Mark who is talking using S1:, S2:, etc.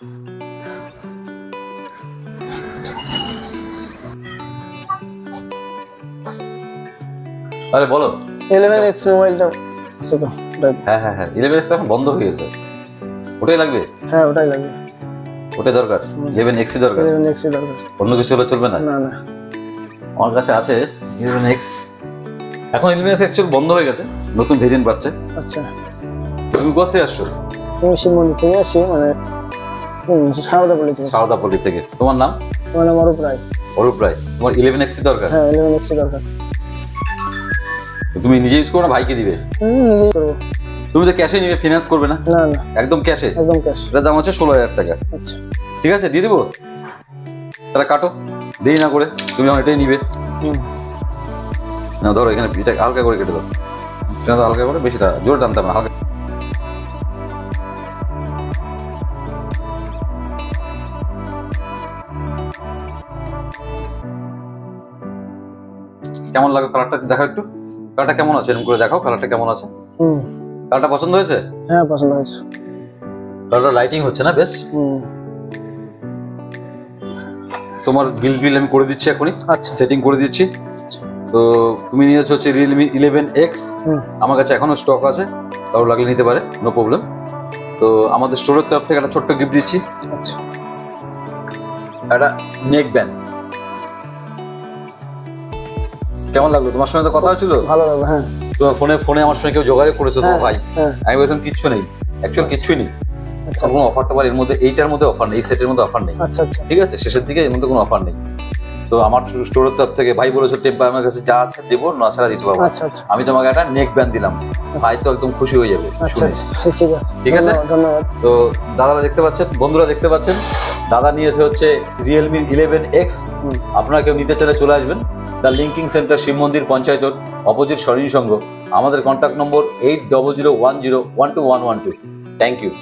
S1: আরে বলো
S2: 11X মোবাইলটা আছে তো?
S1: হ্যাঁ হ্যাঁ হ্যাঁ 11X এখন বন্ধ হয়ে গেছে, ওটাই লাগবে?
S2: হ্যাঁ ওটাই লাগবে।
S1: ওটাই দরকার, 11X দরকার,
S2: 11X দরকার।
S1: অন্য কিছু হলে চলবে না?
S2: না না,
S1: আমার কাছে আছে 11X। এখন 11X অ্যাকচুয়ালি বন্ধ হয়ে গেছে, নতুন ভেরিয়েন্ট বাড়ছে।
S2: আচ্ছা,
S1: তুমি কোথা থেকে আসছো?
S2: আমি শিব মন্দির থেকে আসছি, মানে সারদাপল্লী থেকে।
S1: সারদাপল্লী থেকে। তোমার নাম?
S2: আমার নাম অরূপ রায়।
S1: অরূপ রায়। তোমার 11X দরকার?
S2: হ্যাঁ 11X দরকার।
S1: তুমি নিজে ইউজ করো না ভাইকে দিবে?
S2: নিজেই করবো।
S1: তুমি তো ক্যাশে নিবে, ফিনান্স করবে না?
S2: না না,
S1: একদম ক্যাশে?
S2: একদম ক্যাশ।
S1: এটার দাম হচ্ছে 16,000 টাকা।
S2: আচ্ছা
S1: ঠিক আছে, দিয়ে দেবো। তাহলে কাটো, দেরি না করে। তুমি আমার এটাই নিবে না? ধরো এখানে এটা হালকা করে কেটে দাও, হালকা করে, বেশিটা জোরে টানতাম না, হালকা। কেমন লাগে কালারটা দেখাও একটু, কালারটা কেমন আছে এরকম করে দেখাও, কালারটা কেমন আছে? কালারটা পছন্দ হয়েছে?
S2: হ্যাঁ পছন্দ হয়েছে।
S1: কালারটা লাইটিং হচ্ছে না বেশ? তোমার বিল আমি করে দিচ্ছি এখনই।
S2: আচ্ছা,
S1: সেটিং করে দিচ্ছি। তো তুমি নিয়েছো হচ্ছে রিয়েলমি 11X, আমার কাছে এখনো স্টক আছে, কারো লাগলে নিতে পারে, নো প্রবলেম। তো আমাদের স্টোরের তরফ থেকে একটা ছোট্ট গিফট দিচ্ছি।
S2: আচ্ছা,
S1: একটা নেক ব্যান্ড। কেমন লাগলো? তোমার সঙ্গে তো কথা হচ্ছিল,
S2: ভালো লাগলো। হ্যাঁ,
S1: তোমার ফোনে আমার সঙ্গে কেউ যোগাযোগ করেছো তোমার ভাই? আমি বলছিলাম কিচ্ছু নেই, অ্যাকচুয়াল কিচ্ছুই নেই।
S2: আচ্ছা
S1: কোনো অফারটা এর মধ্যে, এইটার মধ্যে অফার নেই, এই সেটের মধ্যে অফার নেই।
S2: আচ্ছা আচ্ছা,
S1: ঠিক আছে, শেষের দিকে এর মধ্যে কোনো অফার নেই। তো আমার স্টোরের তরফ থেকে ভাই বলেছো টেম্পার আমার কাছে যা আছে দেবো, না ছাড়া দিতে পারবো।
S2: আচ্ছা আচ্ছা,
S1: আমি তোমাকে একটা নেক ব্যান্ড দিলাম, ভাই তো একদম খুশি হয়ে যাবে।
S2: আচ্ছা আচ্ছা, ঠিক আছে,
S1: ঠিক আছে,
S2: ধন্যবাদ।
S1: তো দাদারা দেখতে পাচ্ছেন, বন্ধুরা দেখতে পাচ্ছেন, দাদা নিয়েছে হচ্ছে রিয়েলমি 11X। আপনারা কেউ নিতে চাইলে চলে আসবেন, দ্য লিঙ্কিং সেন্টার, শিব মন্দির, পঞ্চায়েত রোড, অপোজিট সরণী সংঘ। আমাদের কন্ট্যাক্ট নম্বর 8001012112। Thank you.